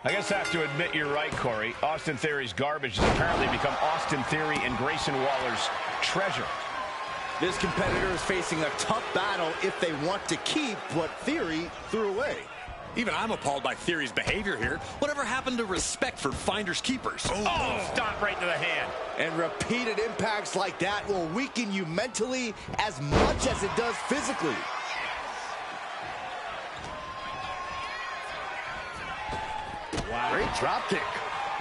I guess I have to admit you're right, Corey. Austin Theory's garbage has apparently become Austin Theory and Grayson Waller's treasure. This competitor is facing a tough battle if they want to keep what Theory threw away. Even I'm appalled by Theory's behavior here. Whatever happened to respect for finders keepers? Oh, stomp right to the hand. And repeated impacts like that will weaken you mentally as much as it does physically. Wow. Great drop kick.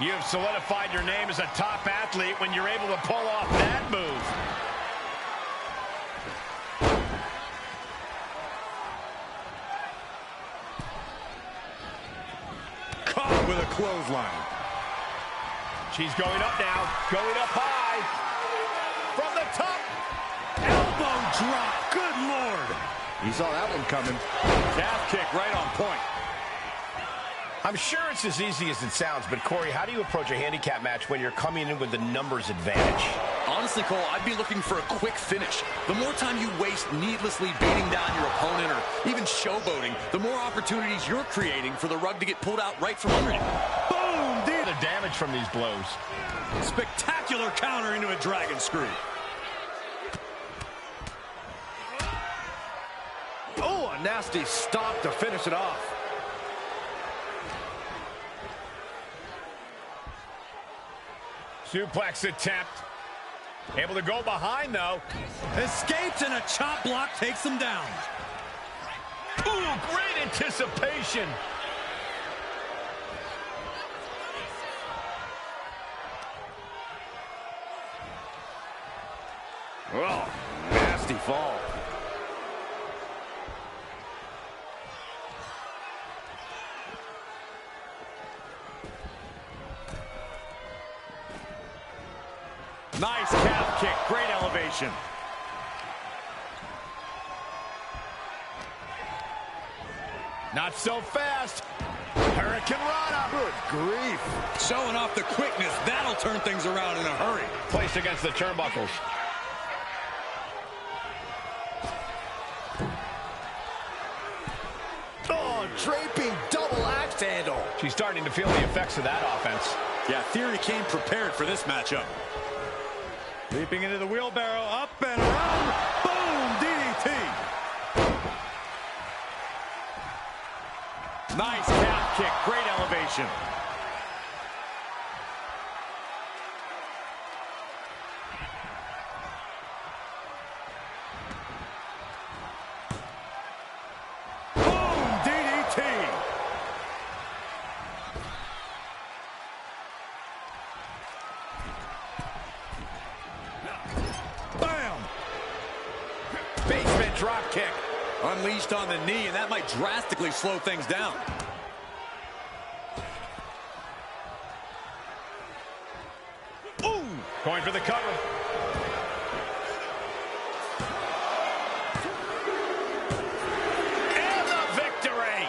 You have solidified your name as a top athlete when you're able to pull off that move. Caught with a clothesline. She's going up now, going up high. From the top. Elbow drop. Good Lord. You saw that one coming. Calf kick right on point. I'm sure it's as easy as it sounds, but Corey, how do you approach a handicap match when you're coming in with the numbers advantage? Honestly, Cole, I'd be looking for a quick finish. The more time you waste needlessly beating down your opponent or even showboating, the more opportunities you're creating for the rug to get pulled out right from under you. Boom! The damage from these blows. Spectacular counter into a dragon screw. Oh, a nasty stop to finish it off. Suplex attempt. Able to go behind, though. Escapes and a chop block takes him down. Ooh, great anticipation. Oh, nasty fall. Nice calf kick, great elevation. Not so fast. Hurricane Rana. Good grief. Showing off the quickness, that'll turn things around in a hurry. Placed against the turnbuckles. Oh, draping double axe handle. She's starting to feel the effects of that offense. Yeah, Theory came prepared for this matchup. Leaping into the wheelbarrow, up and around. Boom, DDT. Nice calf kick, great elevation. Boom, DDT. Bam! Basement drop kick. Unleashed on the knee, and that might drastically slow things down. Ooh! Going for the cover. And the victory!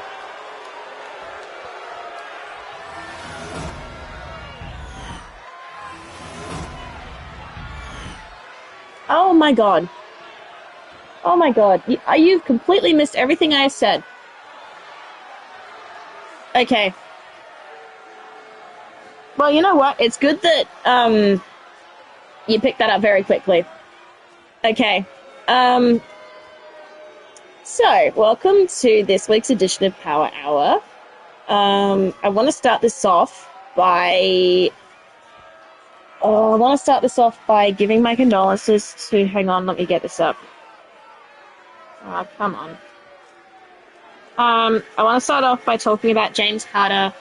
Oh my god. Oh my god. You've completely missed everything I said. Okay. Well, you know what? It's good that, you picked that up very quickly. Okay. So, welcome to this week's edition of Power Hour. I want to start this off by... giving my condolences to... Hang on, let me get this up. Oh, come on. I want to start off by talking about James Carter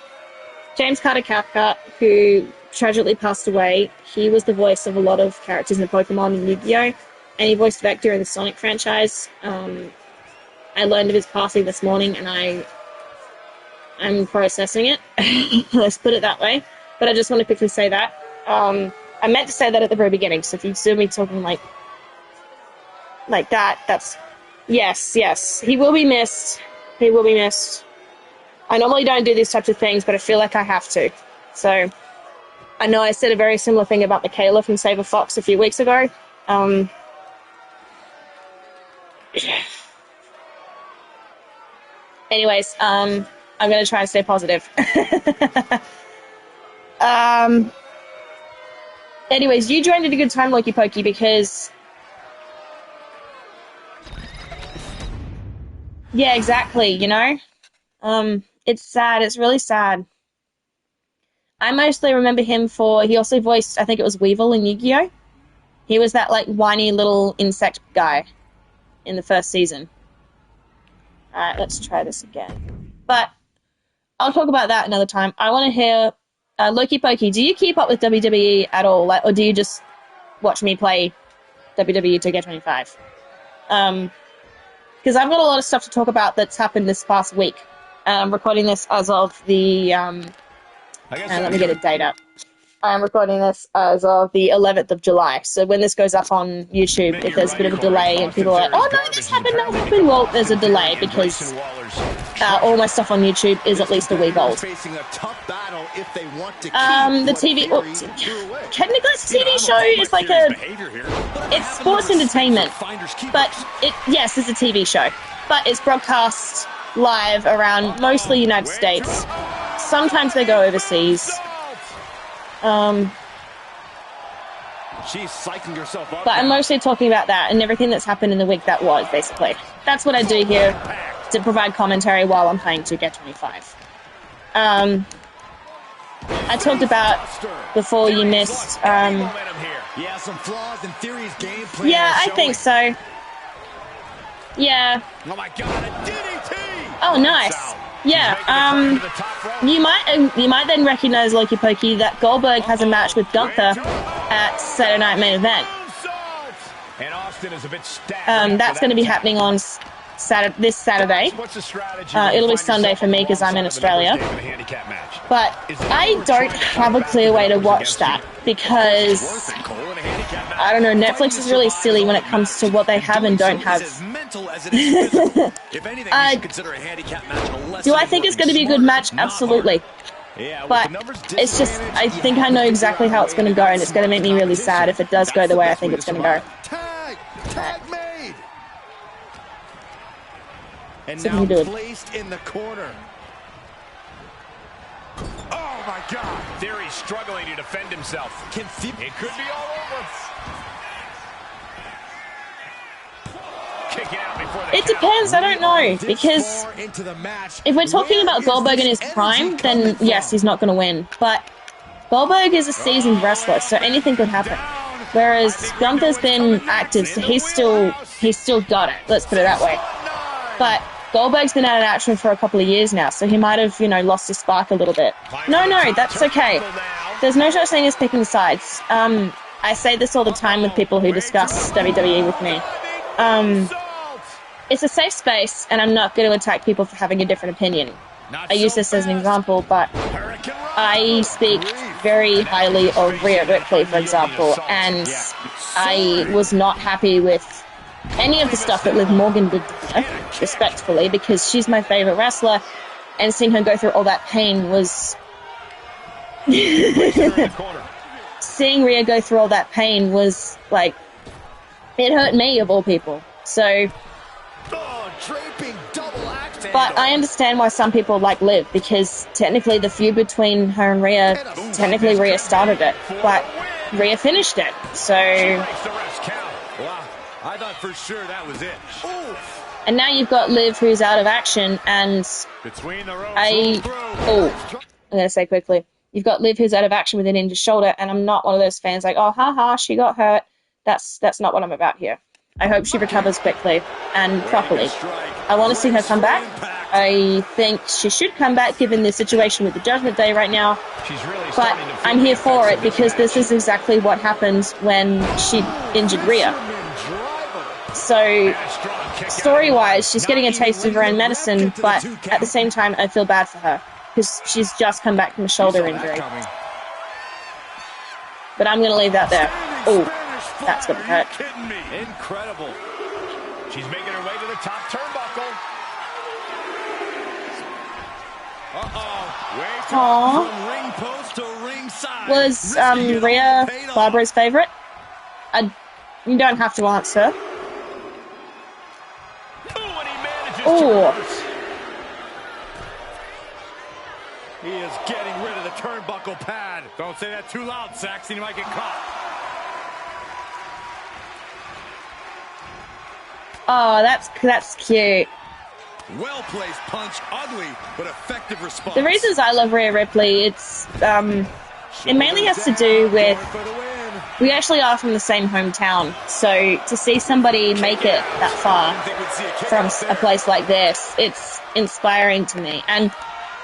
Cathcart, who tragically passed away. He was the voice of a lot of characters in Pokemon and Yu-Gi-Oh! And he voiced Vector in the Sonic franchise. I learned of his passing this morning, and I'm processing it. Let's put it that way. But I just want to quickly say that. I meant to say that at the very beginning, so if you see me talking like that, that's... Yes. He will be missed. He will be missed. I normally don't do these types of things, but I feel like I have to. So, I know I said a very similar thing about Michaela from Saber Fox a few weeks ago. Anyways, I'm going to try and stay positive. Anyways, you joined at a good time, Loki Pokey, because... Yeah, exactly, you know? It's sad. It's really sad. I mostly remember him for... He also voiced, I think it was Weevil in Yu-Gi-Oh! He was that, like, whiny little insect guy in the first season. Alright, let's try this again. But I'll talk about that another time. I want to hear... Loki Pokey, do you keep up with WWE at all? Like, or do you just watch me play WWE2K25? Because I've got a lot of stuff to talk about that's happened this past week. I'm recording this as of the... let me get a date up. I'm recording this as of the 11th of July. So when this goes up on YouTube, if there's a bit of a delay and people are like, oh no, this happened, that happened, well, there's a delay because all my stuff on YouTube is at least a week old. The TV, technically it's a TV show, it's like it's sports entertainment, but yes, it's a TV show, but it's broadcast live around mostly United States. Sometimes they go overseas. She's psyching herself up. But I'm mostly talking about that and everything that's happened in the week that was, basically. That's what I do here to provide commentary while I'm playing 2K25. I talked about before you missed. Yeah, some flaws in Theory's game plan. Yeah, I think so. Yeah. Oh my God, a DDT! Oh, nice. Yeah, you might then recognize, Loki Pokey, that Goldberg has a match with Gunther at Saturday Night Main Event. That's going to be happening on this Saturday. It'll be Sunday for me because I'm in Australia. But I don't have a clear way to watch that because, I don't know, Netflix is really silly when it comes to what they have and don't have. Do I think it's going to be a good match? Absolutely. But it's just, I think I know exactly how it's going to go, and it's going to make me really sad if it does go the way I think it's going to go. Tag made. And So now placed in the corner. Oh my God! Theory's struggling to defend himself. It could be all over. It depends, I don't know, because if we're talking about Goldberg in his prime, then yes, he's not going to win. But Goldberg is a seasoned wrestler, so anything could happen. Whereas Gunther's been active, so he's still got it, let's put it that way. But Goldberg's been out of action for a couple of years now, so he might have, you know, lost his spark a little bit. No, that's okay. There's no such thing as picking sides. I say this all the time with people who discuss WWE with me. It's a safe space, and I'm not going to attack people for having a different opinion. I use this as an example, but I speak very highly of Rhea Ripley, for example, and I was not happy with any of the stuff that Liv Morgan did to her, respectfully, because she's my favorite wrestler, and seeing her go through all that pain was... Seeing Rhea go through all that pain was, like, it hurt me, of all people. So... But I understand why some people like Liv, because technically the feud between her and Rhea, technically Rhea started it, but Rhea finished it, so... I thought for sure that was it. And now you've got Liv who's out of action, and I'm going to say quickly, you've got Liv who's out of action with an injured shoulder, and I'm not one of those fans like, oh, haha, she got hurt. That's not what I'm about here. I hope she recovers quickly and properly. I want to see her come back. I think she should come back given the situation with the Judgment Day right now. But I'm here for it because this is exactly what happened when she injured Rhea. So, story-wise, she's getting a taste of her own medicine, but at the same time, I feel bad for her because she's just come back from a shoulder injury. But I'm going to leave that there. Oh. That's gonna hurt. Incredible. She's making her way to the top turnbuckle. Aww. From ring post to ringside. Was Rhea Barbara's favorite? You don't have to answer. He is getting rid of the turnbuckle pad. Don't say that too loud, Saxon. You might get caught. Oh, that's cute. Well-placed punch. Ugly, but effective response. The reasons I love Rhea Ripley, it mainly has to do with we actually are from the same hometown. So to see somebody make it that far from a place like this, it's inspiring to me. And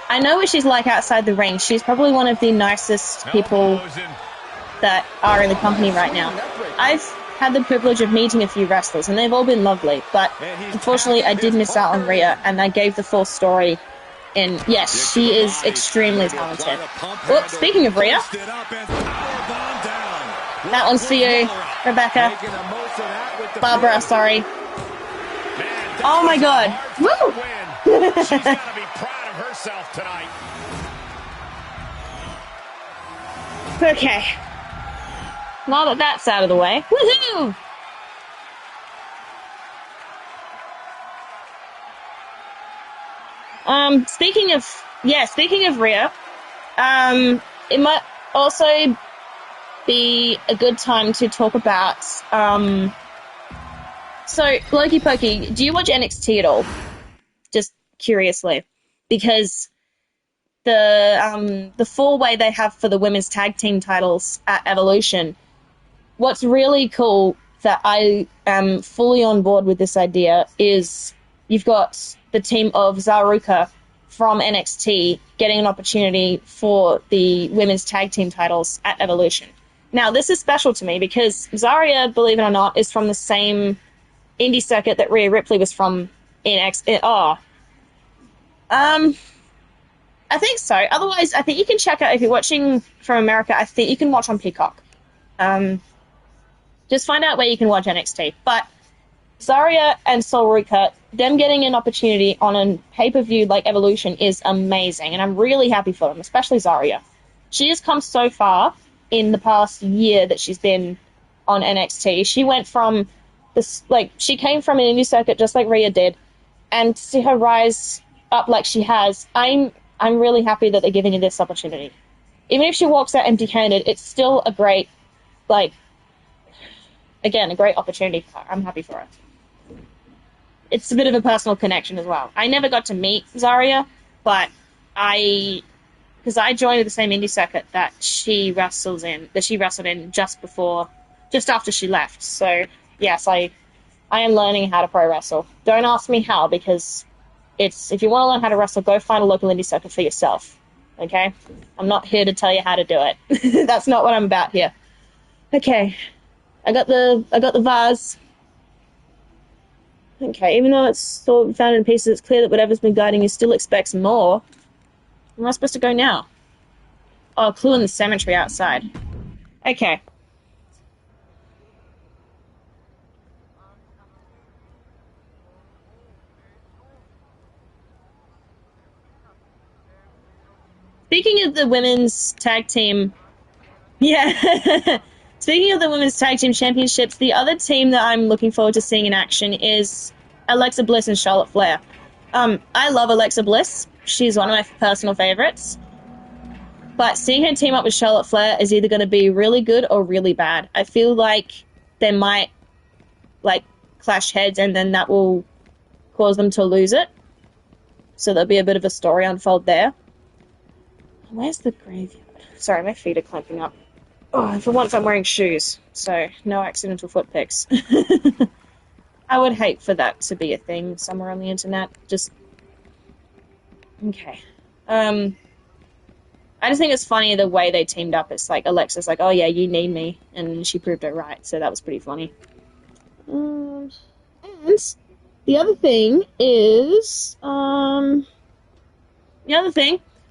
I know what she's like outside the ring. She's probably one of the nicest people that are in the company right now. I've had the privilege of meeting a few wrestlers, and they've all been lovely. But unfortunately, I did miss out on Rhea, and I gave the full story. And yes, she is extremely talented. Well, speaking of Rhea, that one's for you, Rebecca. Barbara, sorry. Oh my God. Woo! She's got to be proud of herself tonight. Okay. Now that that's out of the way. Woohoo! Speaking of Rhea, it might also be a good time to talk about, so, Loki Pokey, do you watch NXT at all? Just curiously. Because the four-way they have for the women's tag team titles at Evolution, what's really cool that I am fully on board with this idea is you've got the team of Zaruka from NXT getting an opportunity for the women's tag team titles at Evolution. Now, this is special to me because Zarya, believe it or not, is from the same indie circuit that Rhea Ripley was from in I think so. Otherwise, I think you can check out, if you're watching from America, I think you can watch on Peacock. Just find out where you can watch NXT. But Zarya and Solruka, them getting an opportunity on a pay-per-view like Evolution is amazing, and I'm really happy for them, especially Zarya. She has come so far in the past year that she's been on NXT. She went from this, she came from an indie circuit just like Rhea did, and to see her rise up like she has, I'm really happy that they're giving her this opportunity. Even if she walks out empty-handed, it's still a great, again, a great opportunity for her. I'm happy for her. It's a bit of a personal connection as well. I never got to meet Zarya, but because I joined the same indie circuit that she wrestled in just after she left. So yes, I am learning how to pro wrestle. Don't ask me how, because if you want to learn how to wrestle, go find a local indie circuit for yourself. Okay? I'm not here to tell you how to do it. That's not what I'm about here. Okay. I got the vase. Okay, even though it's sort of found in pieces, it's clear that whatever's been guiding you still expects more. Where am I supposed to go now? Oh, a clue in the cemetery outside. Okay. Speaking of the women's tag team... Yeah. Speaking of the Women's Tag Team Championships, the other team that I'm looking forward to seeing in action is Alexa Bliss and Charlotte Flair. I love Alexa Bliss. She's one of my personal favorites. But seeing her team up with Charlotte Flair is either going to be really good or really bad. I feel like they might, clash heads, and then that will cause them to lose it. So there'll be a bit of a story unfold there. Where's the graveyard? Sorry, my feet are clamping up. Oh, for once I'm wearing shoes, so no accidental foot picks. I would hate for that to be a thing somewhere on the internet. Okay. I just think it's funny the way they teamed up. It's like Alexa's like, oh yeah, you need me, and she proved it right, so that was pretty funny. And the other thing is, the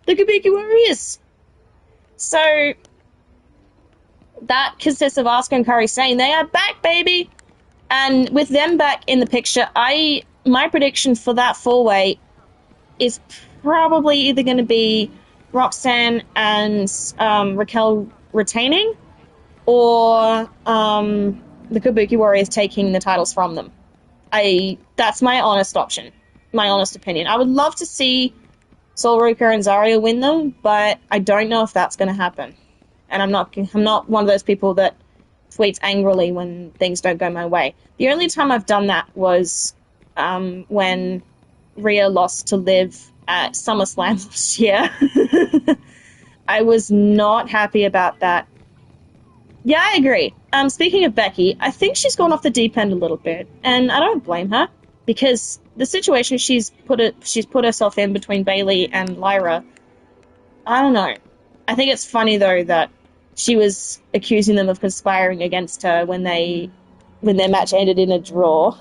Kabuki Warriors. So that consists of Asuka and Kairi saying they are back, baby. And with them back in the picture, my prediction for that four-way is probably either going to be Roxanne and Raquel retaining, or the Kabuki Warriors taking the titles from them. That's my honest option, my honest opinion. I would love to see Sol Ruka and Zarya win them, but I don't know if that's going to happen. And I'm not one of those people that tweets angrily when things don't go my way. The only time I've done that was when Rhea lost to Liv at SummerSlam last year. I was not happy about that. Yeah, I agree. Speaking of Becky, I think she's gone off the deep end a little bit, and I don't blame her, because the situation she's put herself in between Bayley and Lyra, I don't know. I think it's funny though that she was accusing them of conspiring against her when their match ended in a draw.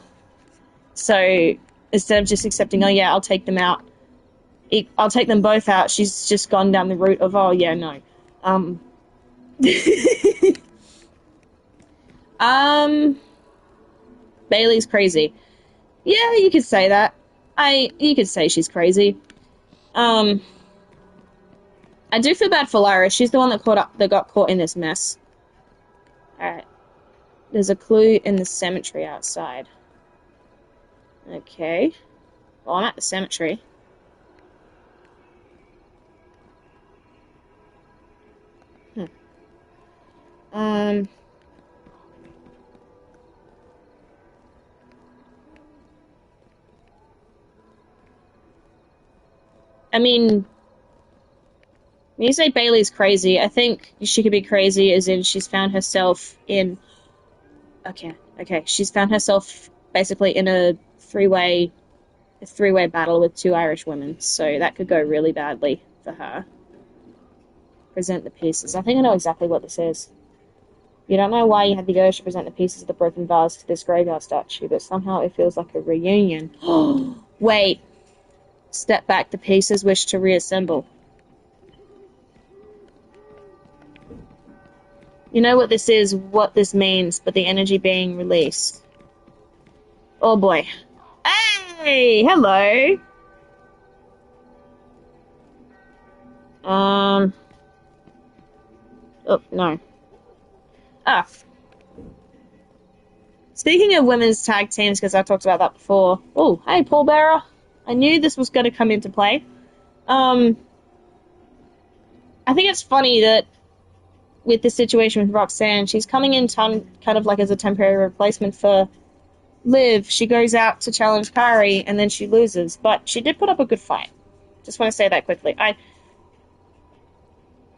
So instead of just accepting, oh yeah, I'll take them out, I'll take them both out, she's just gone down the route of, oh yeah, no. Bayley's crazy. Yeah, you could say that. You could say she's crazy. I do feel bad for Lyra. She's the one that got caught in this mess. Alright. There's a clue in the cemetery outside. Okay. Well, I'm at the cemetery. I mean, when you say Bayley's crazy, I think she could be crazy as in she's found herself in... Okay. She's found herself basically in a three-way battle with two Irish women, so that could go really badly for her. Present the pieces. I think I know exactly what this is. You don't know why you had the urge to present the pieces of the broken vase to this graveyard statue, but somehow it feels like a reunion. Wait. Step back, the pieces wish to reassemble. You know what this is, what this means, but the energy being released. Oh boy. Hey! Hello! Oh, no. Ah. Speaking of women's tag teams, because I talked about that before. Oh, hey, Paul Bearer. I knew this was going to come into play. I think it's funny that with the situation with Roxanne, she's coming in kind of like as a temporary replacement for Liv. She goes out to challenge Kairi, and then she loses. But she did put up a good fight. Just want to say that quickly. I'm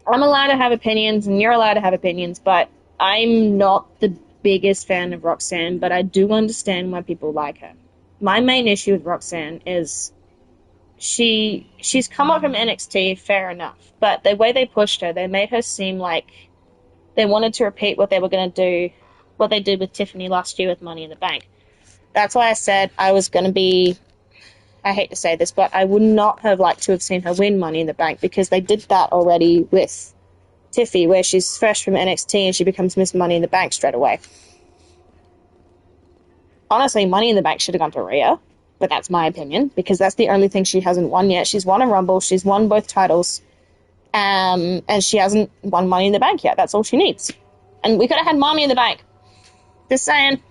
allowed to have opinions, and you're allowed to have opinions, but I'm not the biggest fan of Roxanne, but I do understand why people like her. My main issue with Roxanne is she's come up from NXT, fair enough, but the way they pushed her, they made her seem like they wanted to repeat what they were going to do, what they did with Tiffany last year with Money in the Bank. That's why I said I was going to be, I hate to say this, but I would not have liked to have seen her win Money in the Bank, because they did that already with Tiffy, where she's fresh from NXT and she becomes Miss Money in the Bank straight away. Honestly, Money in the Bank should have gone to Rhea, but that's my opinion, because that's the only thing she hasn't won yet. She's won a Rumble, she's won both titles, and she hasn't won Money in the Bank yet. That's all she needs. And we could have had Money in the Bank. Just saying.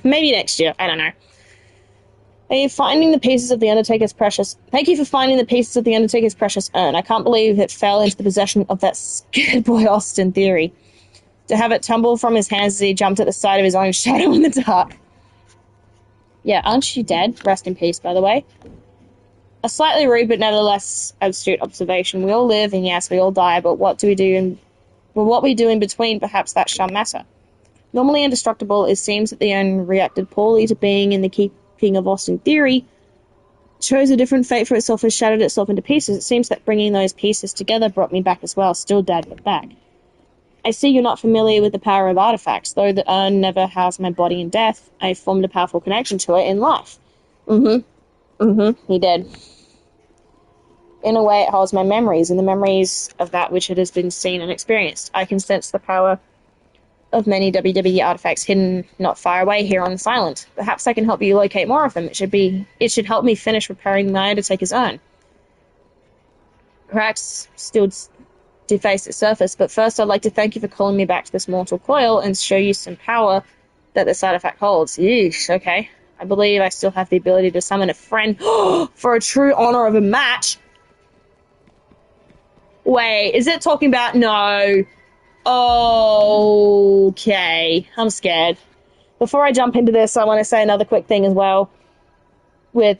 Maybe next year. I don't know. Are you finding the pieces of The Undertaker's precious... Thank you for finding the pieces of The Undertaker's precious urn. I can't believe it fell into the possession of that scared boy Austin Theory. To have it tumble from his hands as he jumped at the sight of his own shadow in the dark. Yeah, aren't you dead? Rest in peace, by the way. A slightly rude but nevertheless astute observation. We all live, and yes, we all die, but what we do in between, perhaps that shall matter. Normally indestructible, it seems that the urn reacted poorly to being in the keeping of Austin Theory, chose a different fate for itself and shattered itself into pieces. It seems that bringing those pieces together brought me back as well. Still dead, but back. I see you're not familiar with the power of artifacts. Though the urn never housed my body in death, I formed a powerful connection to it in life. He did. In a way, it holds my memories, and the memories of that which it has been seen and experienced. I can sense the power of many WWE artifacts hidden not far away here on Silent. Perhaps I can help you locate more of them. It should help me finish repairing my Undertaker's urn. Cracks still deface its surface, but first I'd like to thank you for calling me back to this mortal coil and show you some power that this artifact holds. Yeesh, okay. I believe I still have the ability to summon a friend for a true honor of a match. Wait, is it talking about... No. Okay. I'm scared. Before I jump into this, I want to say another quick thing as well. With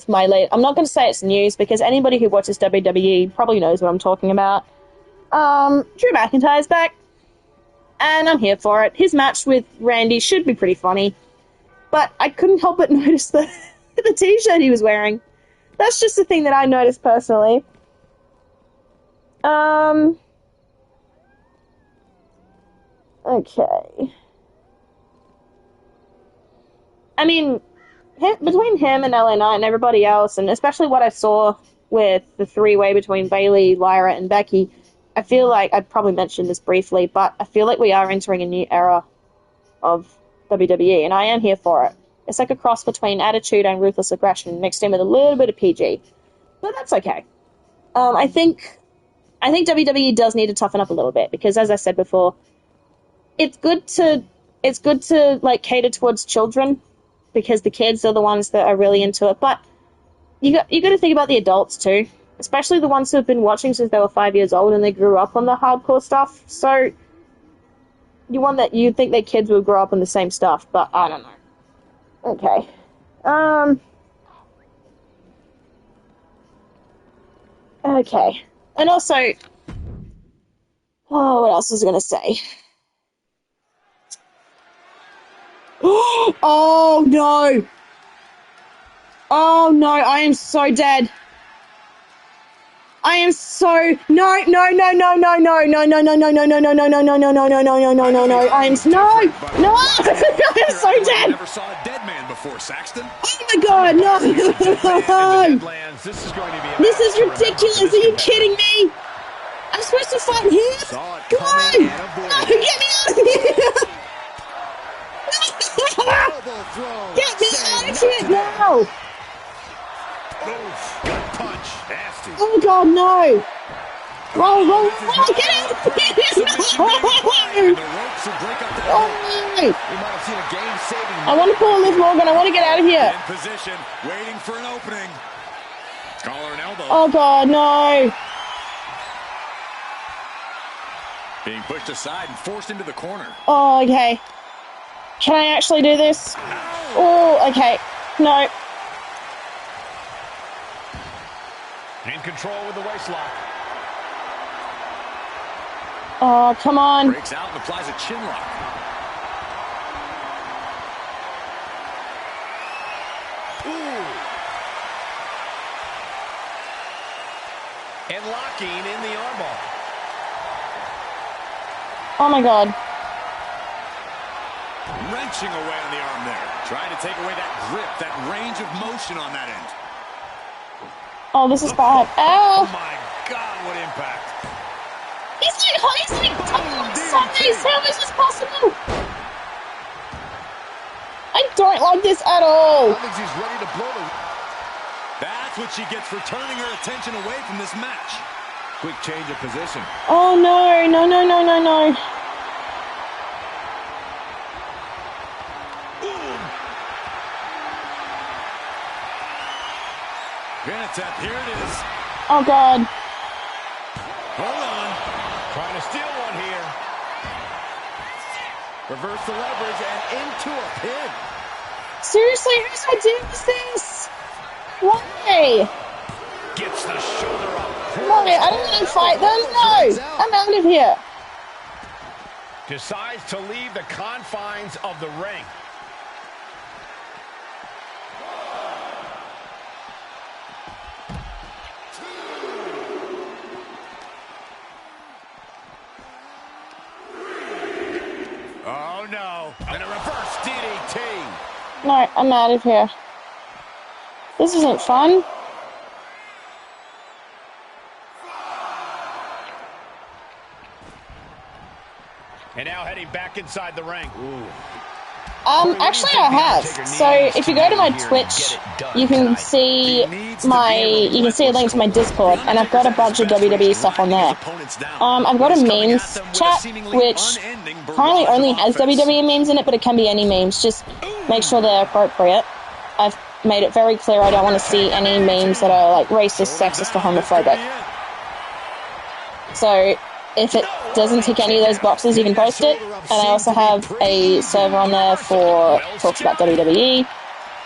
my late... I'm not going to say it's news, because anybody who watches WWE probably knows what I'm talking about. Drew McIntyre's back. And I'm here for it. His match with Randy should be pretty funny. But I couldn't help but notice the t-shirt he was wearing. That's just the thing that I noticed personally. Okay. I mean, between him and LA Knight and everybody else, and especially what I saw with the three-way between Bayley, Lyra, and Becky, I feel like, I'd probably mentioned this briefly, but I feel like we are entering a new era of WWE, and I am here for it. It's like a cross between Attitude and Ruthless Aggression mixed in with a little bit of PG. But that's okay. I think WWE does need to toughen up a little bit, because as I said before, it's good to like cater towards children, because the kids are the ones that are really into it, but you got to think about the adults too, especially the ones who have been watching since they were 5 years old and they grew up on the hardcore stuff. So you'd think their kids would grow up on the same stuff, but I don't know. Okay. Okay. And also, what else was I going to say? Oh, no! Oh, no, I am so dead. I am so... No! I am... No! I'm so dead! Never saw a dead man before, Saxton. Oh my god, no! This is ridiculous, are you kidding me? I'm supposed to fight here? Come on! No, get me out of here! Get me out of here now! Oh god, no! Roll, get out of here! No! Oh no! I want to pull Liv Morgan, I want to get out of here! In position, waiting for an opening. Collar and elbow. Oh god, no! Being pushed aside and forced into the corner. Oh, okay. Can I actually do this? Oh, okay. No. In control with the waistlock. Oh, come on. Breaks out and applies a chin lock. Ooh. And locking in the armbar. Oh my god. Wrenching away on the arm there. Trying to take away that grip, that range of motion on that end. Oh, this is bad. Ow! Oh my god, what impact. He's like Sundays. How is this possible? I don't like this at all. I think she's ready to blow the... That's what she gets for turning her attention away from this match. Quick change of position. Oh no, no. Tap, here it is. Oh god. Hold on. Trying to steal one here. Reverse the leverage and into a pin. Seriously, whose idea was this? Why? Gets the shoulder up. Why? I don't want to fight them. No, I'm out of here. Decides to leave the confines of the ring. Oh no, and a reverse DDT. No, I'm out of here. This isn't fun. And now heading back inside the ring. Ooh. Actually I have. So if you go to my Twitch, you can see a link to my Discord, and I've got a bunch of WWE stuff on there. I've got a memes chat, which currently only has WWE memes in it, but it can be any memes. Just make sure they're appropriate. I've made it very clear I don't want to see any memes that are like racist, sexist, or homophobic. So if it doesn't tick any of those boxes, you can post it. And I also have a server on there for talks about WWE.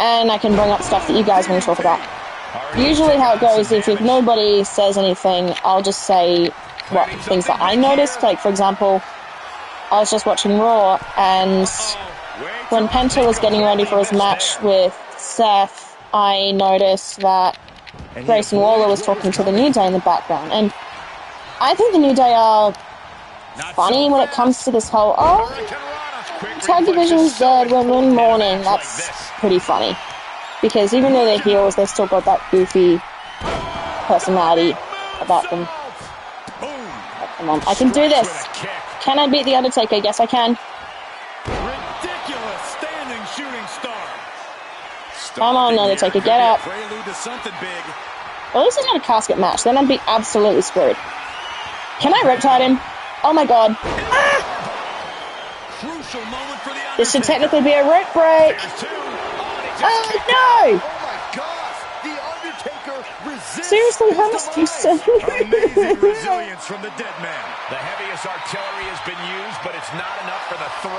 And I can bring up stuff that you guys want to talk about. Usually how it goes, if nobody says anything, I'll just say what things that I noticed. Like, for example, I was just watching Raw, and when Penta was getting ready for his match with Seth, I noticed that Grayson Waller was talking to the New Day in the background. And I think the New Day are funny when it comes to this whole, tag division's dead, we're in mourning. That's pretty funny. Because even though they're heels, they've still got that goofy personality about them. Oh, come on, I can do this. Can I beat The Undertaker? Yes, I can. Ridiculous standing shooting star. Come on, Undertaker, get up. Prelude to something big. Well, this is not a casket match, then I'd be absolutely screwed. Can I riptide him? Oh my god. Crucial moment for the Undertaker. This should technically be a rope break. Oh no! Oh my gosh! The Undertaker resists. Seriously, how am I supposed to? Amazing resilience from the dead man. The heaviest artillery has been used, but it's not enough for the 3.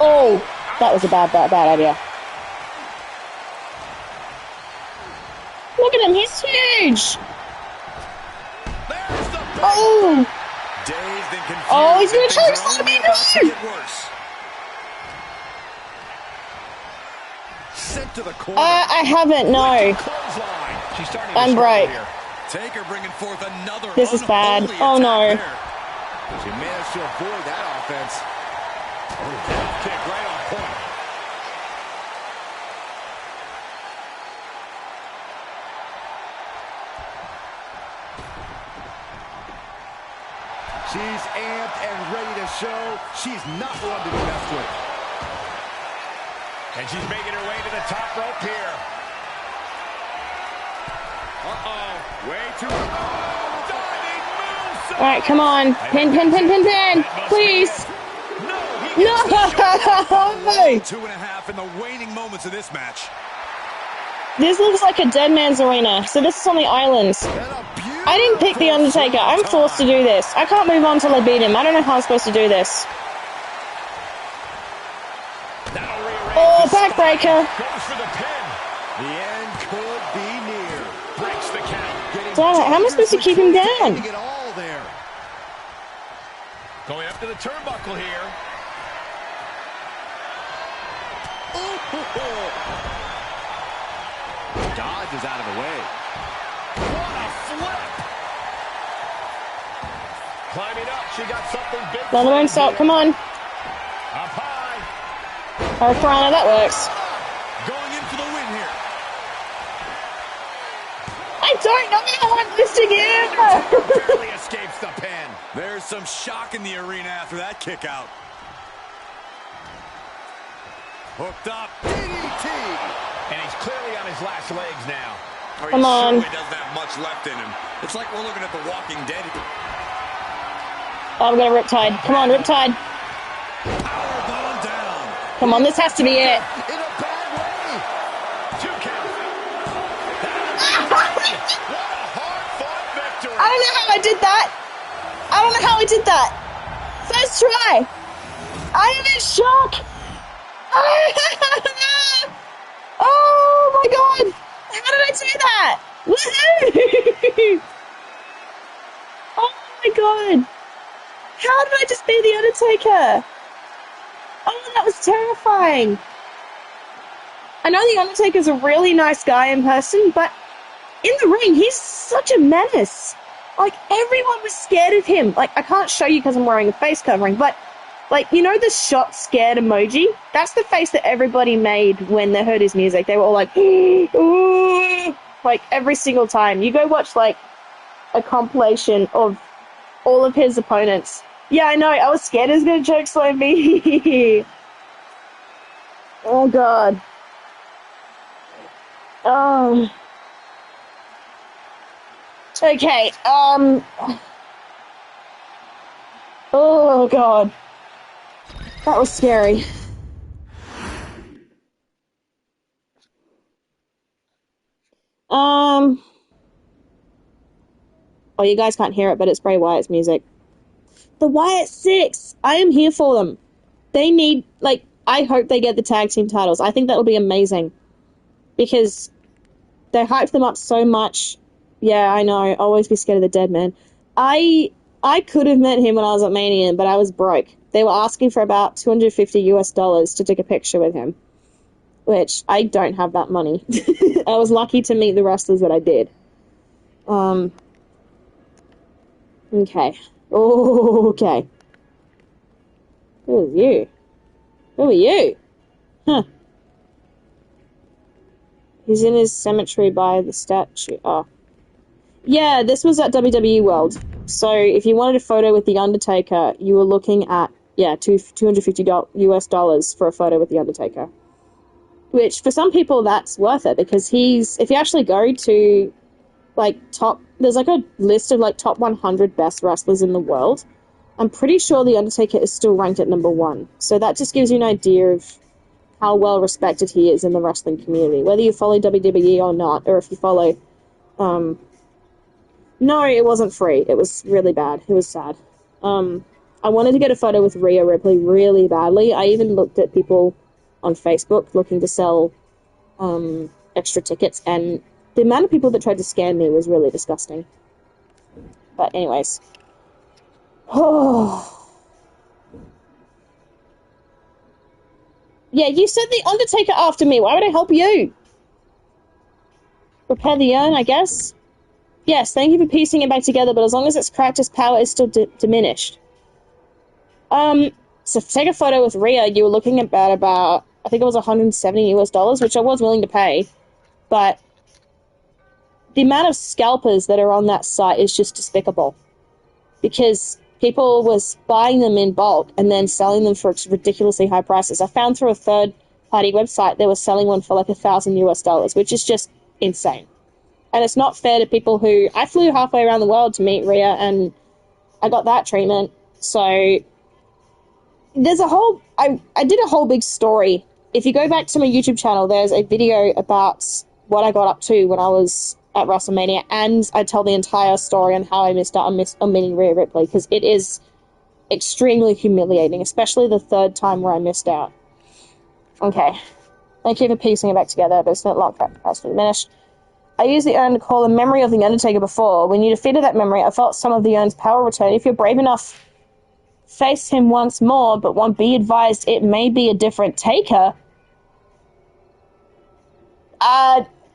Oh, that was a bad idea. Look at him, he's huge! There's the Oh! dazed and confused. Oh, he's gonna Things are choke only me, about to no! get worse. Sent to the corner. I haven't, no. Clothesline. She's starting to I'm struggle right. here. Taker bringing forth another This is bad. unholy Oh, no. attack there. She managed to avoid that offense. Oh, kick right on point. She's amped and ready to show she's not one to be messed with. And she's making her way to the top rope here. Uh-oh. Way too... Oh, diving moonsault. Alright, come on. Pin. Please. No! 2.5 in the waning moments of this match. This looks like a dead man's arena, so this is on the islands. I didn't pick The Undertaker. I'm forced to do this. I can't move on until I beat him. I don't know how I'm supposed to do this. Oh, backbreaker. Goes for the pin. The end could be near. Breaks the count. Damn it, how am I supposed to keep him down? Getting it all there. Going up to the turnbuckle here. Dodge is out of the way. What a flip. Climbing up. She got something big. Another moonsault, come on. Up high. Hurricanrana, that works. Going in for the win here. I don't know how I'm listing him! Barely escapes the pin. There's some shock in the arena after that kick out. Hooked up. DDT. And he's clearly on his last legs now. Come on. He doesn't have much left in him. It's like we're looking at The Walking Dead. Oh, I'm gonna Riptide. Come on, Riptide. Powerbomb down. Come on, this has to be it. In a bad way. 2 count. What a hard-fought victory. I don't know how I did that. I don't know how I did that. First try. I am in shock. Oh my god. How did I do that? Woohoo! Oh my god. How did I just be The Undertaker? Oh, that was terrifying. I know The Undertaker's a really nice guy in person, but in the ring, he's such a menace. Like, everyone was scared of him. Like, I can't show you because I'm wearing a face covering, but, like, you know the shot scared emoji? That's the face that everybody made when they heard his music. They were all like, ooh, like, every single time. You go watch, like, a compilation of all of his opponents. Yeah, I know, I was scared he was going to choke slam me. Oh, God. Oh. Okay, oh, God. That was scary. Oh, you guys can't hear it, but it's Bray Wyatt's music. The Wyatt Six! I am here for them. They need, like, I hope they get the tag team titles. I think that'll be amazing. Because they hyped them up so much. Yeah, I know. Always be scared of the dead man. I could have met him when I was at Mania, but I was broke. They were asking for about $250 to take a picture with him. Which, I don't have that money. I was lucky to meet the wrestlers that I did. Okay. Oh, okay. Who are you? Who are you? Huh. He's in his cemetery by the statue. Oh. Yeah, this was at WWE World. So if you wanted a photo with The Undertaker, you were looking at, yeah, $250 for a photo with The Undertaker. Which, for some people, that's worth it, because if you actually go to, like, there's, like, a list of, like, top 100 best wrestlers in the world. I'm pretty sure The Undertaker is still ranked at number 1. So that just gives you an idea of how well respected he is in the wrestling community. Whether you follow WWE or not, or if you follow, no, it wasn't free. It was really bad. It was sad. I wanted to get a photo with Rhea Ripley really badly. I even looked at people on Facebook looking to sell extra tickets, and the amount of people that tried to scam me was really disgusting. But anyways. Oh. Yeah, you said The Undertaker after me. Why would I help you? Repair the urn, I guess? Yes, thank you for piecing it back together, but as long as it's cracked, its power is still diminished. So take a photo with Rhea, you were looking at about, I think it was $170, which I was willing to pay, but the amount of scalpers that are on that site is just despicable. Because people was buying them in bulk and then selling them for ridiculously high prices. I found through a third-party website they were selling one for like $1,000, which is just insane. And it's not fair to people who... I flew halfway around the world to meet Rhea, and I got that treatment. So there's a whole... I did a whole big story. If you go back to my YouTube channel, there's a video about what I got up to when I was at WrestleMania, and I tell the entire story on how I missed out on meeting Rhea Ripley, because it is extremely humiliating, especially the third time where I missed out. Okay. Thank you for piecing it back together, but it's not long capacity diminished. I used the urn to call a memory of The Undertaker before. When you defeated that memory, I felt some of the urn's power return. If you're brave enough, face him once more, but be advised it may be a different Taker.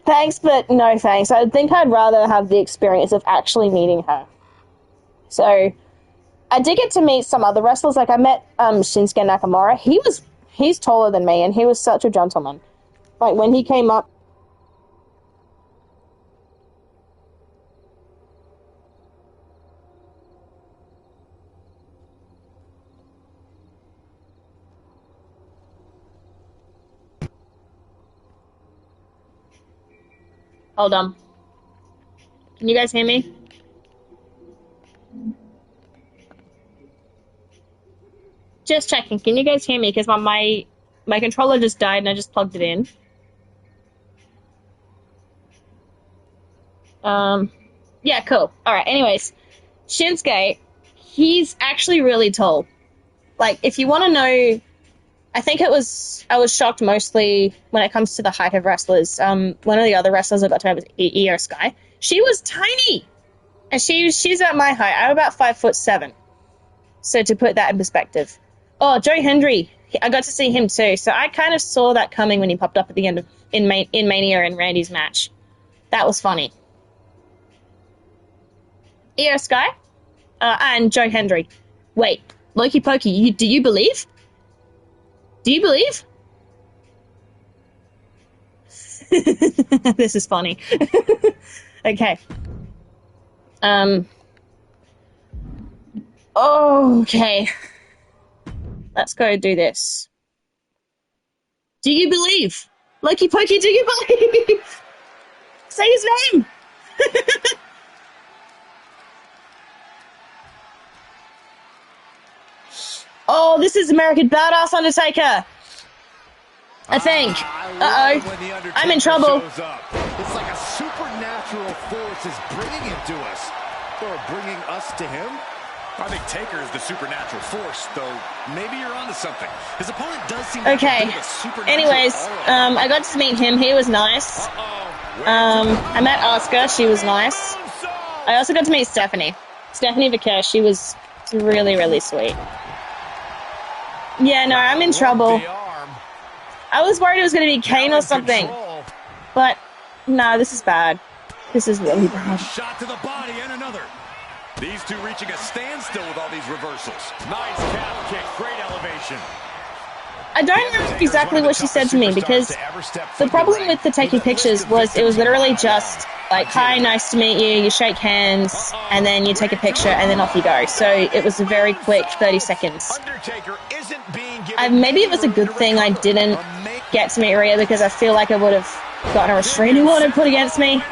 Thanks, but no thanks. I think I'd rather have the experience of actually meeting her. So, I did get to meet some other wrestlers. Like, I met Shinsuke Nakamura. He's taller than me, and he was such a gentleman. Like, when he came up... Hold on. Can you guys hear me? Just checking. Can you guys hear me? Because my controller just died and I just plugged it in. Yeah, cool. Alright, anyways. Shinsuke, he's actually really tall. Like, if you want to know... I was shocked mostly when it comes to the height of wrestlers. One of the other wrestlers I got to know was Io Sky. She was tiny! And she's about my height. I'm about 5'7". So to put that in perspective. Oh, Joe Hendry. I got to see him too. So I kind of saw that coming when he popped up at the end of in Mania and Randy's match. That was funny. Io Sky? And Joe Hendry. Wait, Loki Pokey, do you believe? Do you believe? This is funny. Okay. Okay. Let's go do this. Do you believe? Loki Pokey, do you believe? Say his name! Oh, this is American Badass Undertaker. I think. Uh-oh. I'm in trouble. It's like a supernatural force is bringing him to us. Or bringing us to him? I think Taker is the supernatural force, though maybe you're onto something. His opponent does seem to have a Okay. bit of a supernatural Anyways, aura. I got to meet him. He was nice. I met Asuka. She was nice. I also got to meet Stephanie. Stephanie Vicker. She was really, really sweet. Yeah, no, I'm in trouble. I was worried it was going to be Kane or something. But, no, this is bad. This is really bad. Shot to the body and another. These two reaching a standstill with all these reversals. Nice calf kick, great elevation. I don't know exactly what she said to me because the problem with the taking pictures was it was literally just like, hi, nice to meet you, you shake hands, and then you take a picture, and then off you go. So it was a very quick 30 seconds. Maybe it was a good thing I didn't get to meet Rhea because I feel like I would have gotten a restraining order put against me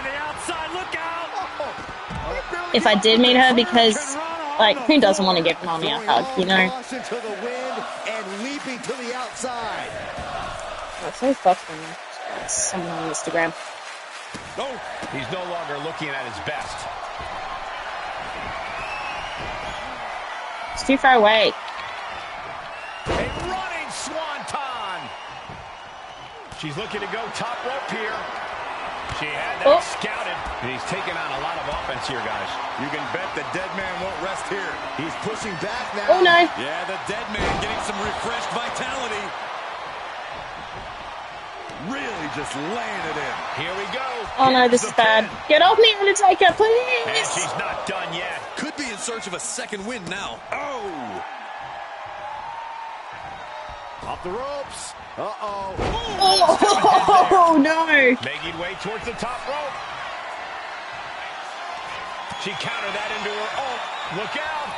if I did meet her, because, like, who doesn't want to give mommy a hug, you know? That's so fucked when someone on Instagram. No, he's no longer looking at his best. It's too far away. A running swanton. She's looking to go top rope here. She had that scouted, and he's taking on a lot of offense here, guys. You can bet the dead man won't rest here. He's pushing back now. Oh, no. Yeah, the dead man getting some refreshed vitality. Really just laying it in. Here we go. Oh, no, this is bad. Get off me, Undertaker, And please! she's not done yet. Could be in search of a second win now. Oh! Off the ropes. Uh-oh. Oh, no! Making way towards the top rope. She countered that into her. Oh, look out.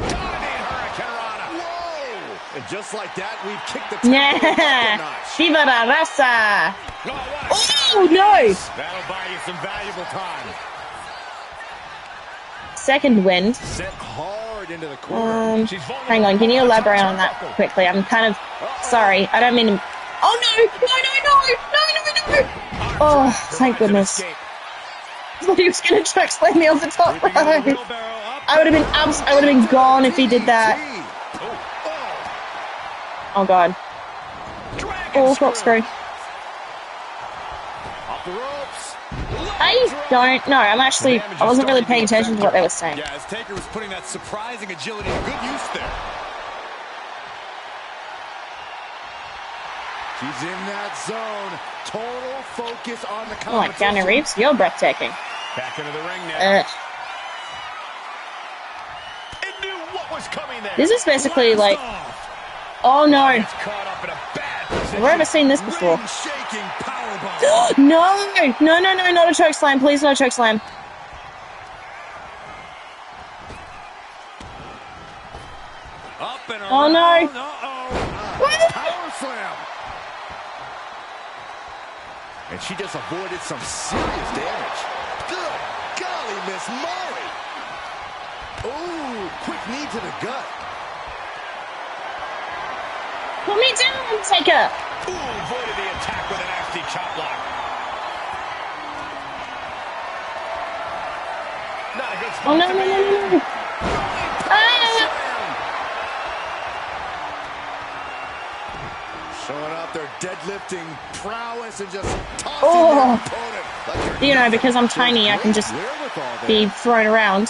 Diving Hurricanrana. Whoa! And just like that, we've kicked the Yeah! Viva la raza! Oh, no! That'll buy you some valuable time. Second wind. Set hard into the corner. Hang on, can you elaborate on that quickly? I'm kind of sorry. I don't mean to... Oh, no! No! Oh, thank goodness. I thought he was going to choke slam me off the top rope. I would have been gone if he did that. Oh, God. Oh, corkscrew. Off the ropes. I don't know. I wasn't really paying attention to what they were saying. Yeah, as Taker was putting that surprising agility to good use there. She's in that zone. Total focus on the Oh, like Keanu Reeves, you're breathtaking. Back into the ring now. It knew what was coming there. This is basically like... Oh, no. Gets caught up in a bad position. I've never seen this before. Shaking powerbomb. No, not a choke slam. Please, not a choke slam. Up and around. Oh, no. Power slam. And she just avoided some serious damage. Good golly, Miss Molly. Ooh, quick knee to the gut. Put me down, Taker. Ooh, avoided the attack with a nasty chop block. Not a good spot. Oh, no. Showing off their deadlifting prowess and just tossing Oh. their opponent. Like You know, because I'm tiny, I can just be thrown around.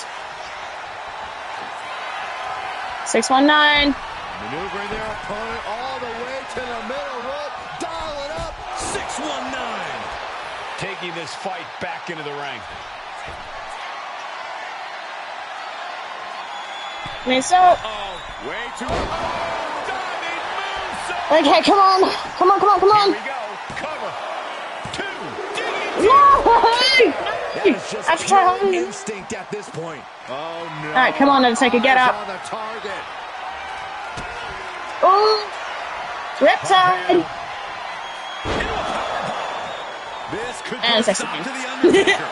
619. Maneuvering their opponent all the way to the middle rope. Dial it up. 619. Taking this fight back into the ring. So, Way too. okay, come on. Here we go. Cover. 2. No! That is just I've tried. pure instinct at this point. Oh no. All right, come on, Undertaker, get Eyes up. on the target. Oh, Riptide. This could And put a sexy stop thing. to the Undertaker.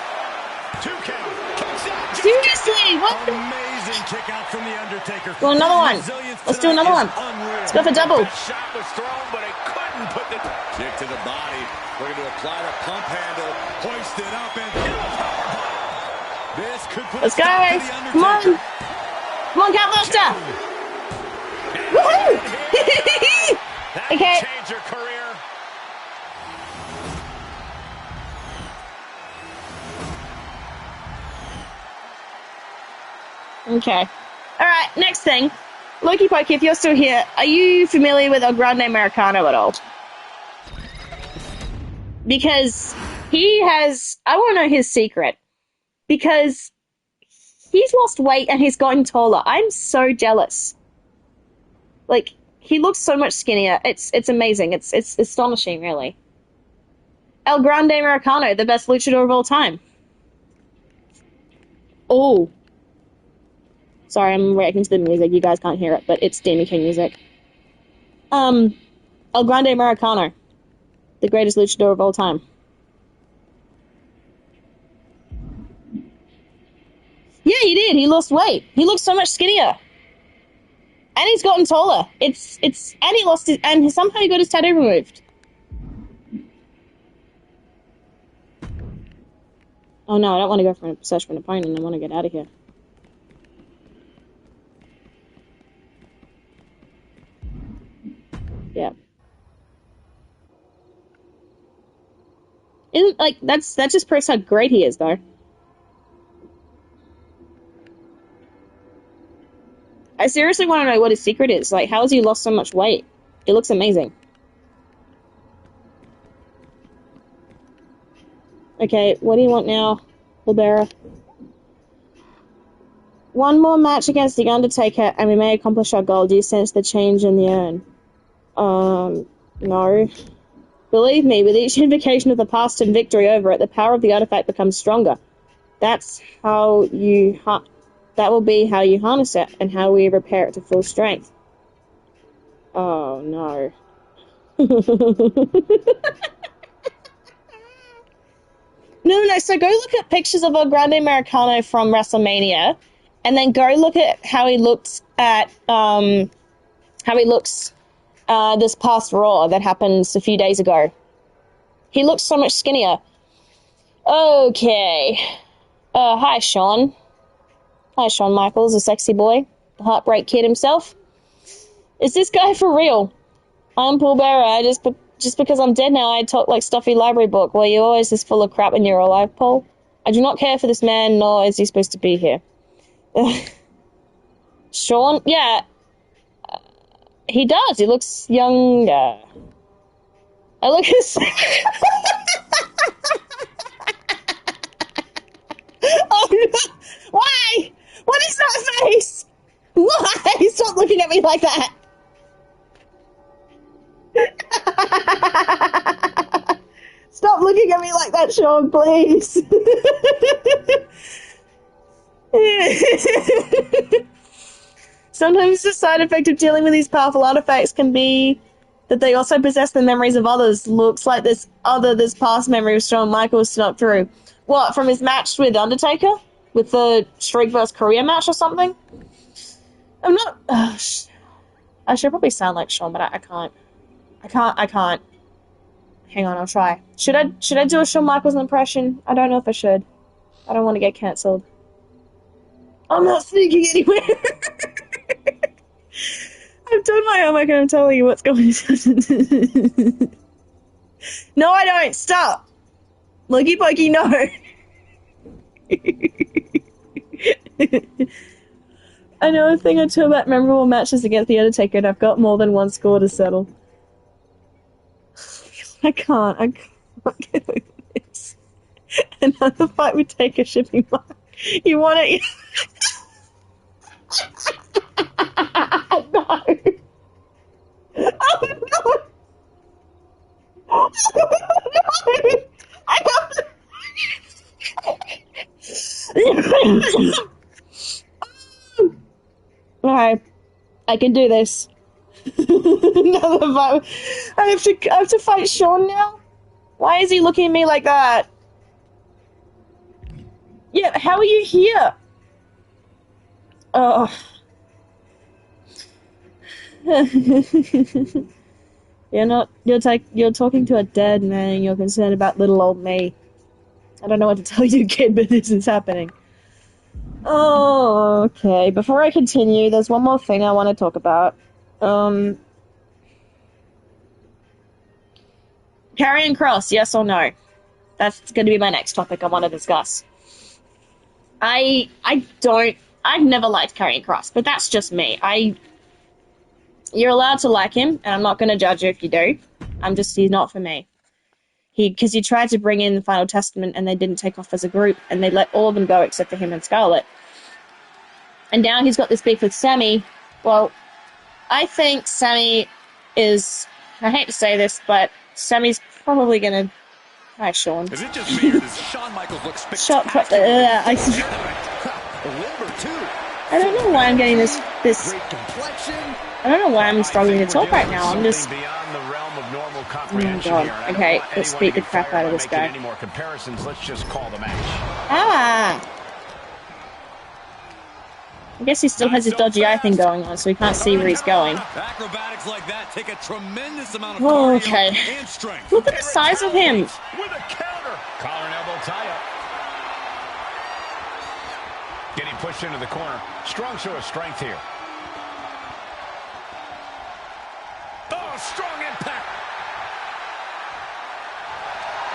2 count. Kicks out. Seriously, what the? Amazing kick out from the Undertaker. Do another one. His resilience Let's do tonight another is one. unreal. Let's go for double. Shot was thrown, but it couldn't put the Kick to the body. Looking to apply the pump handle. Hoist it up and This could put Let's a go! stop to the Come on! Undertaker. Come on, Cat Monster! Woohoo! That'll Okay. change your career. Okay. Alright, next thing. Loki Pokey, if you're still here, are you familiar with El Grande Americano at all? Because he has... I want to know his secret. Because he's lost weight and he's gotten taller. I'm so jealous. Like, he looks so much skinnier. It's amazing. It's astonishing, really. El Grande Americano, the best luchador of all time. Oh. Sorry, I'm reacting to the music. You guys can't hear it, but it's Danny King music. El Grande Americano, the greatest luchador of all time. Yeah, he did. He lost weight. He looks so much skinnier. And he's gotten taller. And he lost his, and somehow he got his tattoo removed. Oh no, I don't want to go for a search for an opponent. I want to get out of here. Yeah. Isn't, like, that just proves how great he is, though. I seriously want to know what his secret is. Like, how has he lost so much weight? It looks amazing. Okay, what do you want now, Libera? One more match against The Undertaker, and we may accomplish our goal. Do you sense the change in the urn? No. Believe me, with each invocation of the past and victory over it, the power of the artifact becomes stronger. That's how you... That will be how you harness it, and how we repair it to full strength. Oh, no. No, so go look at pictures of El Grande Americano from WrestleMania, and then go look at how he looks at, this past Raw that happened a few days ago. He looks so much skinnier. Okay. Hi, Shawn. Hi, Shawn Michaels, a sexy boy. The Heartbreak Kid himself. Is this guy for real? I'm Paul Bearer. Just because I'm dead now, I talk like stuffy library book. Well, you're always this full of crap when you're alive, Paul. I do not care for this man, nor is he supposed to be here. Shawn? Yeah. He does. He looks younger. I look at... Oh, no. Why? What is that face? Why? Stop looking at me like that. Stop looking at me like that, Shawn, please. Sometimes the side effect of dealing with these powerful artifacts can be that they also possess the memories of others. Looks like this past memory of Shawn Michaels snuck through. What, from his match with Undertaker? With the Streak vs. Korea match or something? I'm not... I should probably sound like Shawn, but I can't. I can't. Hang on, I'll try. Should I do a Shawn Michaels impression? I don't know if I should. I don't want to get cancelled. I'm not sneaking anywhere. I've done my homework and I'm telling you what's going on. No, I don't. Stop. Loki Pokey, no. I know a thing or two about memorable matches against The Undertaker, and I've got more than one score to settle. I can't get over this. Another fight would take a shipping mark. You want it? No. Oh no! Oh no! I have to... Alright, I can do this. Another fight. I have to fight Shawn now? Why is he looking at me like that? Yeah, how are you here? Oh. You're talking to a dead man and you're concerned about little old me. I don't know what to tell you, kid, but this is happening. Oh, okay. Before I continue, there's one more thing I want to talk about. Karrion Kross, yes or no? That's going to be my next topic I want to discuss. I've never liked Karrion Kross, but that's just me. You're allowed to like him, and I'm not going to judge you if you do. He's not for me. Because he tried to bring in the Final Testament, and they didn't take off as a group, and they let all of them go except for him and Scarlett. And now he's got this beef with Sammy. Well, I think Sammy is... I hate to say this, but Sammy's probably going to... Hi, Shawn. Is it just me or does Shawn Michaels look spectacular? I don't know why I'm getting this... I don't know why I'm struggling to talk right now. I'm just... Oh, God. Okay, let's beat the crap out of this guy. Ah! I guess he still has his dodgy eye thing going on, so he can't see where he's going. Acrobatics like that take a tremendous amount of okay. and strength. Look at the size of him. With a counter. Collar and elbow tie up. Getting pushed into the corner. Strong show of strength here. Oh, strong impact.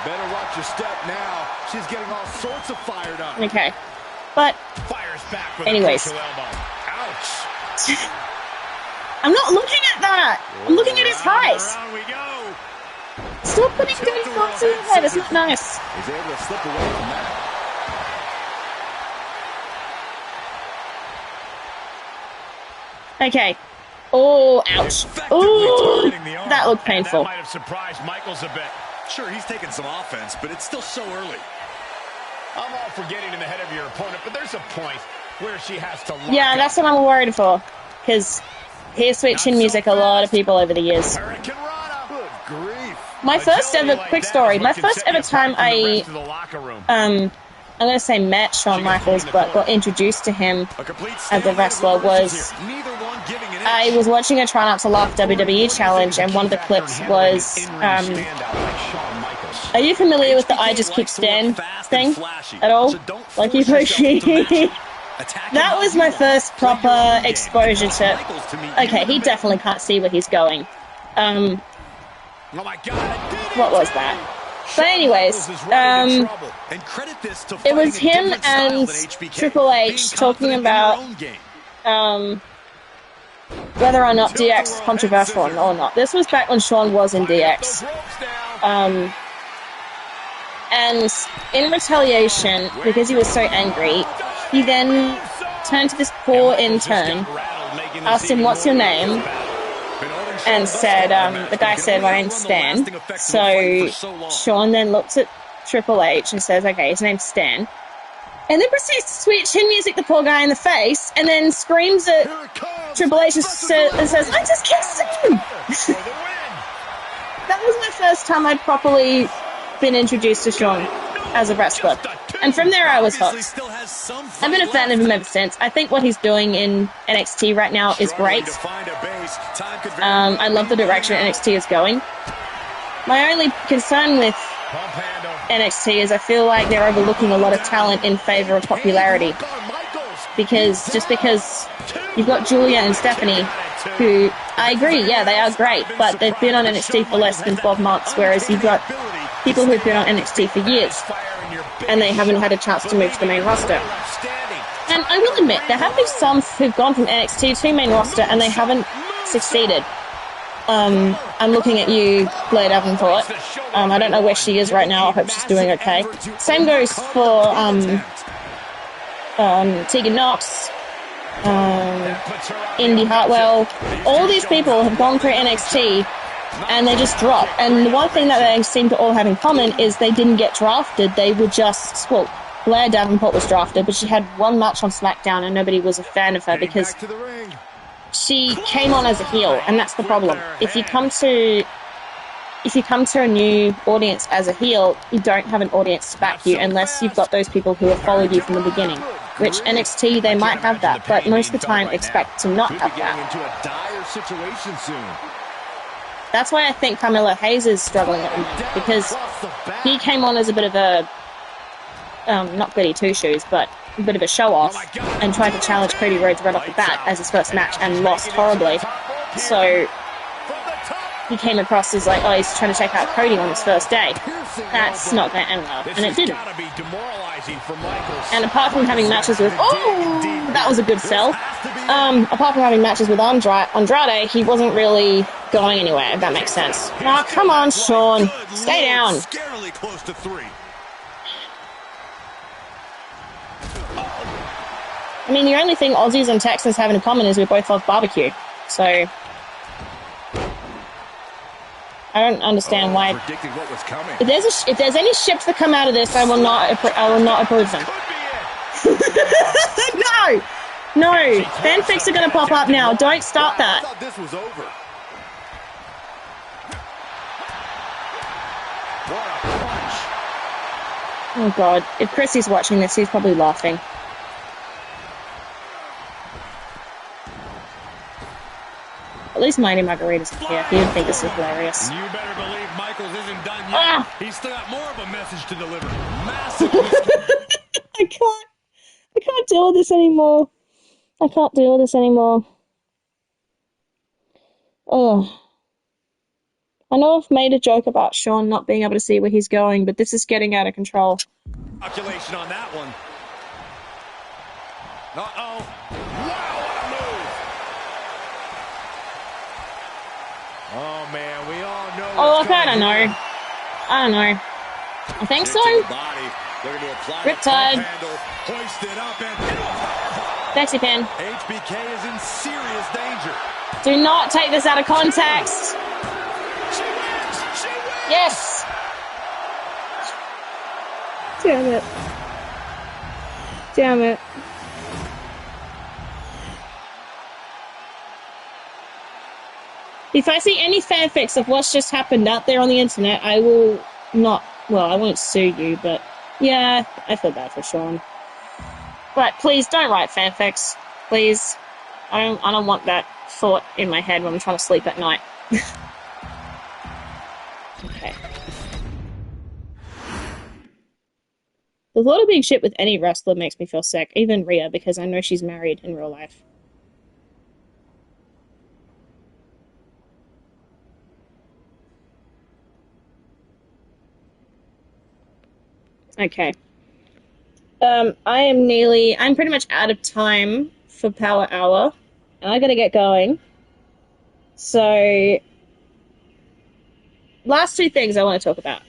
Better watch your step now. She's getting all sorts of fired up. Okay. But, anyways. Ouch. I'm not looking at that. I'm looking at his eyes. Stop putting dirty thoughts in your head. It's not nice. He's able to slip away from that. Okay. Oh, ouch. Oh, that looked painful. That might have surprised Michaels a bit. Sure, he's taking some offense, but it's still so early. I'm all for getting in the head of your opponent, but there's a point where she has to lock Yeah, that's what I'm worried for. Because here's Sweet Chin Music a lot of people over the years. My first ever, quick story, my first ever time I'm going to say met Shawn Michaels, but got introduced to him as a wrestler was, I was watching a Try Not to Laugh WWE challenge, and one of the clips was, are you familiar with the I Just Keep Stan thing at all? Like you That was my first proper exposure to, okay, he definitely can't see where he's going. What was that? But anyways, it was him and Triple H talking about whether or not DX is controversial or not. This was back when Shawn was in DX. And in retaliation, because he was so angry, he then turned to this poor intern, asked him, what's your name? And said, the guy said, my name's Stan. So Shawn then looks at Triple H and says, okay, his name's Stan. And then proceeds to Sweet Chin Music the poor guy in the face, and then screams at Triple H and says, I just kissed him! That was my first time I'd properly been introduced to Shawn as a wrestler. And from there I was hooked. I've been a fan of him ever since. I think what he's doing in NXT right now is great. I love the direction NXT is going. My only concern with NXT is I feel like they're overlooking a lot of talent in favor of popularity. Because you've got Julia and Stephanie, who, I agree, yeah, they are great, but they've been on NXT for less than 12 months, whereas you've got people who've been on NXT for years, and they haven't had a chance to move to the main roster. And I will admit, there have been some who've gone from NXT to main roster, and they haven't succeeded. I'm looking at you, Blair Davenport. I don't know where she is right now. I hope she's doing okay. Same goes for Tegan Knox, Indy Hartwell. All these people have gone through NXT and they just drop. And the one thing that they seem to all have in common is they didn't get drafted. They were just, well, Blair Davenport was drafted, but she had one match on SmackDown and nobody was a fan of her because she came on as a heel, and that's the problem. If you come to a new audience as a heel, you don't have an audience to back you unless you've got those people who have followed you from the beginning. Which NXT, they might have that, but most of the time expect to not have that. That's why I think Carmelo Hayes is struggling at the moment, because he came on as a bit of a, not goody two-shoes, but a bit of a show-off and tried to challenge Cody Rhodes right off the bat as his first match and lost horribly. So he came across as like, oh, he's trying to take out Cody on his first day. That's not going to end well, and it didn't. And apart from having matches with, oh, that was a good sell. Apart from having matches with Andrade, he wasn't really going anywhere, if that makes sense. Oh, come on, Sean. Stay down. Scarily close to 3. I mean, the only thing Aussies and Texans have in common is we both love barbecue. So I don't understand why. What was coming. If there's any ships that come out of this, I will not approve them. No, fanfics are going to pop up now. Don't start that. I thought this was over. What a punch. Oh God, if Chrissy's watching this, he's probably laughing. At least Mighty Margarita's here. He would think this is hilarious. You better believe Michaels isn't done yet. Ah! He's still got more of a message to deliver. Massive. I can't deal with this anymore. I can't deal with this anymore. Oh. I know I've made a joke about Sean not being able to see where he's going, but this is getting out of control. Calculation on that one. Uh-oh. Wow, what a move. Oh, man, we all know. Oh, look, I don't know. I think so. Riptide. Sexy pin. HBK is in serious danger. Do not take this out of context. She wins! She wins! Yes. Damn it. Damn it. If I see any fanfics of what's just happened out there on the internet, I will not, well, I won't sue you, but yeah, I feel bad for Sean. But please don't write fanfics. Please. I don't want that thought in my head when I'm trying to sleep at night. Okay. The thought of being shit with any wrestler makes me feel sick, even Rhea, because I know she's married in real life. Okay. I'm pretty much out of time for Power Hour, and I gotta get going. So, last two things I want to talk about.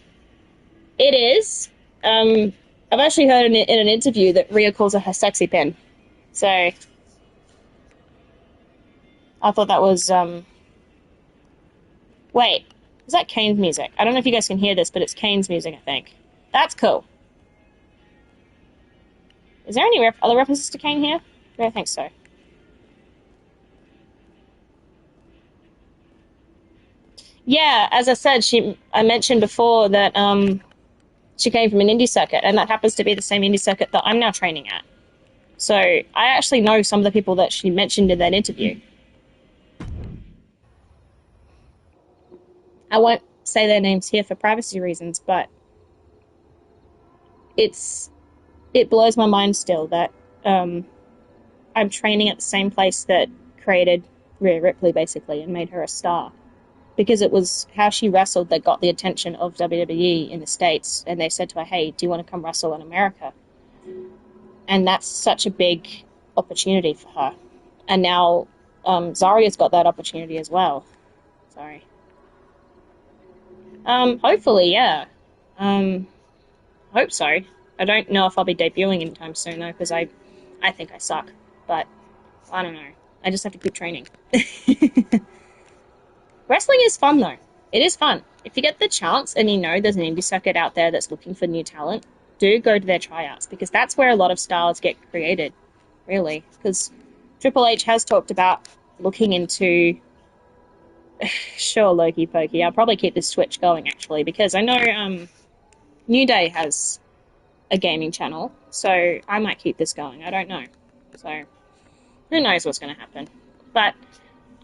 It is, I've actually heard in an interview that Rhea calls her sexy pen. So, I thought that was, wait, is that Kane's music? I don't know if you guys can hear this, but it's Kane's music, I think. That's cool. Is there any other references to Kane here? I don't think so. Yeah, as I said, I mentioned before that she came from an indie circuit, and that happens to be the same indie circuit that I'm now training at. So I actually know some of the people that she mentioned in that interview. I won't say their names here for privacy reasons, but it blows my mind still that I'm training at the same place that created Rhea Ripley, basically, and made her a star. Because it was how she wrestled that got the attention of WWE in the States, and they said to her, hey, do you want to come wrestle in America? And that's such a big opportunity for her. And now Zaria's got that opportunity as well. Sorry. Hopefully, yeah. Hope so. I don't know if I'll be debuting anytime soon, though, because I think I suck. But, I don't know. I just have to keep training. Wrestling is fun, though. It is fun. If you get the chance and you know there's an indie circuit out there that's looking for new talent, do go to their tryouts, because that's where a lot of stars get created, really. Because Triple H has talked about looking into... Sure, Loki Pokey. I'll probably keep this Twitch going, actually, because I know New Day has a gaming channel, so I might keep this going. I don't know. So, who knows what's going to happen. But,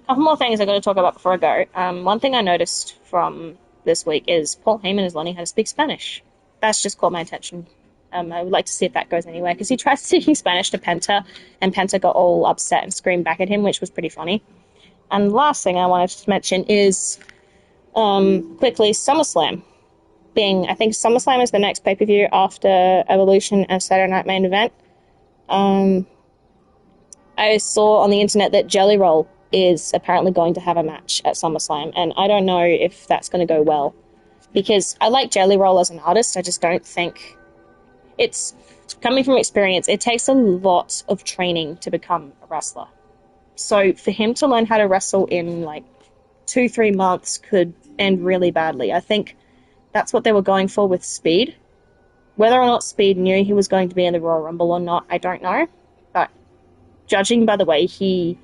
a couple more things I've got to talk about before I go. One thing I noticed from this week is Paul Heyman is learning how to speak Spanish. That's just caught my attention. I would like to see if that goes anywhere, because he tried speaking Spanish to Penta, and Penta got all upset and screamed back at him, which was pretty funny. And the last thing I wanted to mention is, quickly, SummerSlam. I think SummerSlam is the next pay-per-view after Evolution and Saturday Night Main Event. I saw on the internet that Jelly Roll is apparently going to have a match at SummerSlam, and I don't know if that's going to go well, because I like Jelly Roll as an artist. I just don't think it's coming from experience. It takes a lot of training to become a wrestler. So for him to learn how to wrestle in like 2-3 months could end really badly. I think that's what they were going for with Speed. Whether or not Speed knew he was going to be in the Royal Rumble or not, I don't know. But judging by the way he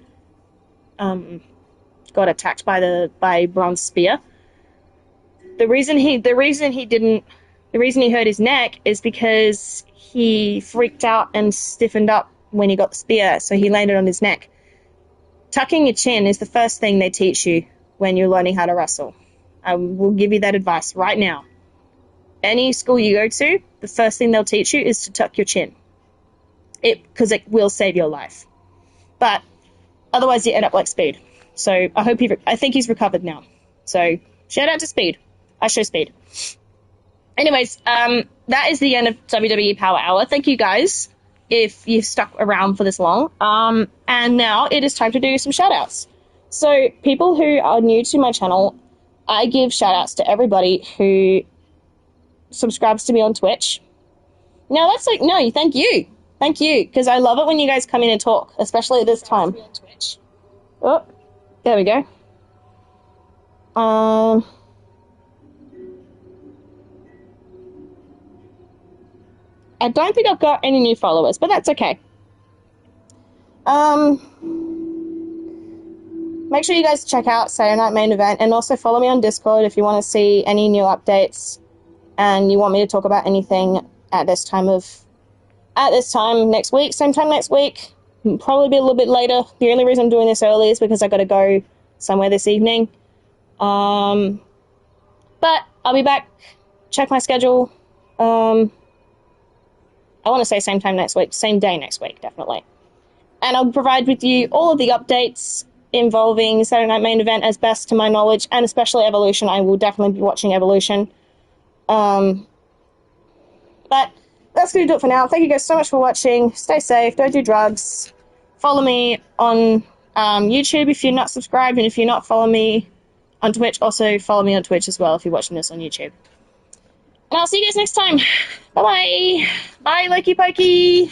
got attacked by Braun's spear, the reason he hurt his neck is because he freaked out and stiffened up when he got the spear, so he landed on his neck. Tucking your chin is the first thing they teach you when you're learning how to wrestle. I will give you that advice right now. Any school you go to, the first thing they'll teach you is to tuck your chin. Because it will save your life. But otherwise you end up like Speed. So I think he's recovered now. So shout out to Speed. I show Speed. Anyways, that is the end of WWE Power Hour. Thank you guys if you've stuck around for this long. And now it is time to do some shout-outs. So people who are new to my channel, I give shout-outs to everybody who subscribes to me on Twitch. Now that's like, no, thank you. Thank you, because I love it when you guys come in and talk, especially at this time. Oh, there we go. I don't think I've got any new followers, but that's okay. Make sure you guys check out Saturday Night Main Event, and also follow me on Discord if you want to see any new updates and you want me to talk about anything at this time next week, same time next week. Probably be a little bit later. The only reason I'm doing this early is because I got to go somewhere this evening. But I'll be back. Check my schedule. I want to say same time next week, same day next week, definitely. And I'll provide with you all of the updates involving Saturday Night Main Event as best to my knowledge, and especially Evolution. I will definitely be watching Evolution. But that's going to do it for now. Thank you guys so much for watching. Stay safe. Don't do drugs. Follow me on YouTube if you're not subscribed, and if you're not following me on Twitch, also follow me on Twitch as well if you're watching this on YouTube. And I'll see you guys next time. Bye-bye. Bye, Likey Pokey.